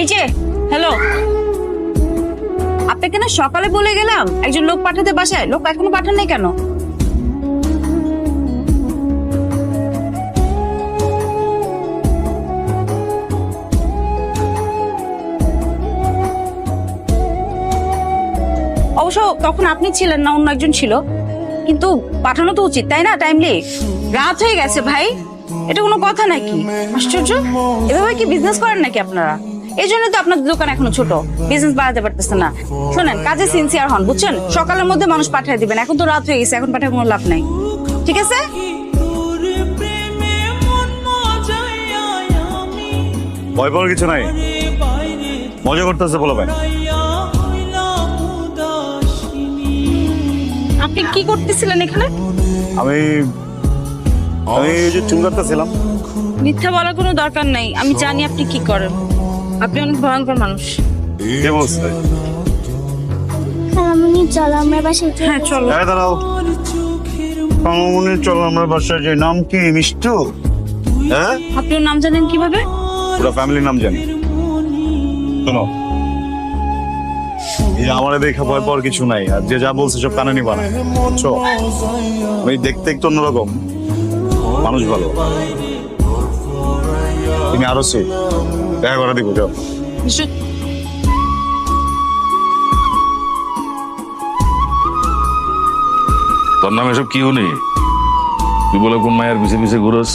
এই যে হ্যালো, আপনাকে না সকালে বলে গেলাম একজন লোক পাঠাতে বাসায়, লোক এখনো পাঠান নাই কেন? অবশ্য তখন আপনি ছিলেন না, অন্য একজন ছিল, কিন্তু পাঠানো তো উচিত তাই না? টাইমলি রাত হয়ে গেছে ভাই, এটা কোনো কথা নাকি? আশ্চর্য, এভাবে কি বিজনেস করেন নাকি আপনারা? এই জন্য তো আপনাদের দোকান এখনো ছোট, বিজনেস বাড়াতে পারতেছে না। শোনেন, কাজে সিনসিয়ার হন, বুঝছেন? সকালের মধ্যে মানুষ পাঠিয়ে দিবেন, এখন তো রাত হয়ে গেছে, এখন পাঠিয়ে কোনো লাভ নাই, ঠিক আছে? ভয় পাওয়ার কিছু নাই, মজা করতেছে বলো ভাই। আপনি কি করতেছিলেন এখানে? আমি এই যে চুল কাটতেছিলাম। মিথ্যা বলার কোনো দরকার নাই, আমি জানি আপনি কি করেন। আপনি অনেক ভয়ঙ্কর মানুষ। কে বলছে? মামুনি চলো আমরা বাসায় যাই। হ্যাঁ চলো। এই দাঁড়াও, মামুনি চলো আমরা বাসায় যাই। নাম কি? মিষ্টু? হ্যাঁ, আপনি ওর নাম জানেন কিভাবে? পুরো ফ্যামিলির নাম জানি। শোনো, এই যে আমার দেখে ভয় পাওয়ার কিছু নাই, আর যে যা বলছে সব কানে নিবা না, বুঝছো? আমি দেখতে একটু অন্যরকম, মানুষ ভালো। তুমি আরো সে দেখা করে দিব, যাও। তোর নাম এসব কি হনি? তুই বলে কোন মায়ের পিছে পিছে ঘুরস,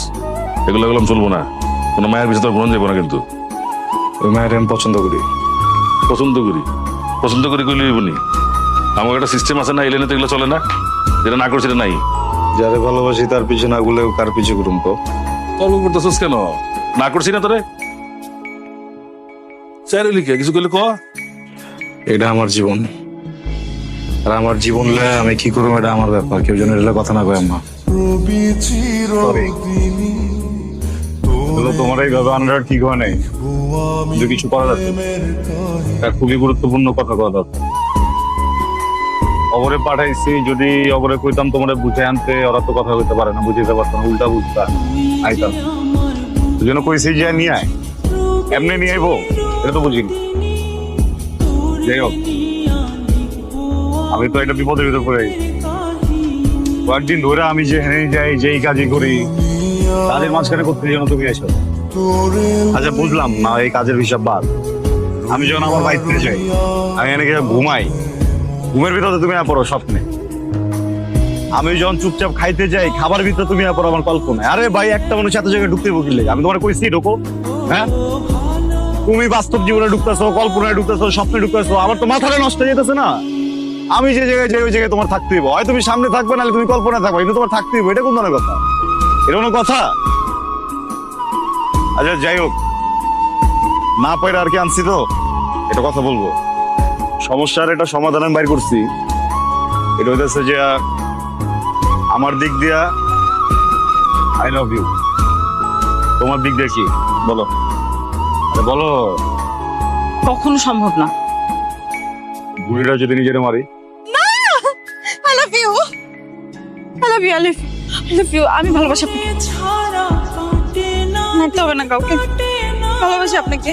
এগুলো গেলাম চলবো না। কোনো মায়ের পিছে তোর ঘুরন যাবো না কিন্তু। ওই মায়ের আমি পছন্দ করি। পছন্দ করি পছন্দ করি কইলে বনি। আমার একটা সিস্টেম আছে না, এলেনে তো এগুলো চলে না, যেটা না করছি নাই। যারে ভালোবাসি তার পিছনে না গুলেও কার পিছু করুম তো? তর্ক করতেছিস কেন? না করছি না তোরে স্যার লিখে কিছু করলে ক। এটা আমার জীবন, আর আমার জীবন লয়ে আমি কি করবো এটা আমার ব্যাপার, কেউ যেন এটা কথা না কয়। আম্মা তোমার এইভাবে আন্ডার ঠিক হয় নাই, কিন্তু কিছু করা যাচ্ছে না। এটা খুবই গুরুত্বপূর্ণ কথা কথা অবরে পাঠাইছি, যদি অবরে কইতাম তোমরা বুঝে আনতে, ওরা তো কথা বলতে পারে না, বুঝতে পারতো না, উল্টা বুঝতাম আইতাম। ওই জন্য কইছি যে নিয়ে আয়, এমনি নিয়ে আইবো এটা তো বুঝিনি। যাই হোক, আমি তো একটা বিপদের ভিতর পড়ে গেছি। কয়েকদিন ধরে আমি যে হেনে যাই, যেই কাজই করি, কাজের মাঝখানে করতে যেন তুমি এসো। আচ্ছা বুঝলাম না, এই কাজের হিসাব বাদ। আমি যখন আমার বাড়িতে যাই, আমি এনে ঘুমাই, ঘুমের ভিতরে তুমি পড়ো স্বপ্নে। আমি যখন চুপচাপ খাইতে যাই, খাবার ভিতরে তুমি পড়ো আমার কল্পনায়। আরে ভাই, একটা মানুষ এত জায়গায় ঢুকতে বকিলে, আমি তোমার কইছি ঢোকো? হ্যাঁ, তুমি বাস্তব জীবনে ঢুকতেছো, কল্পনায় ঢুকতেছো, স্বপ্নে ঢুকতেছো, আমার তো মাথাটা নষ্ট হয়ে যেতেছে না। আমি যে জায়গায় যাই ওই জায়গায় তোমার থাকতে হইব, হয় তুমি সামনে থাকবে, নাহলে তুমি কল্পনায় থাকবে, কিন্তু তোমার থাকতে হইব। এটা কোন ধরনের কথা? এটা কোনো কথা? আচ্ছা যাই হোক, না পাইরা আর কি আনছি তো, এটা কথা বলবো। সমস্যার একটা সমাধান আমি বাইর করছি। এটা হইতেছে যে আমার দিক দিয়া আই লাভ ইউ, তোমার দিক দিয়ে কি বলো? আরে বলো। কখনো সম্ভব না। বুড়িটা যদি নিজের মারি? I love you. I love you. I love you. I love you. আমি ভালোবাসি আপনাকে। মারতে হবে না কাউকে, ভালোবাসি আপনাকে।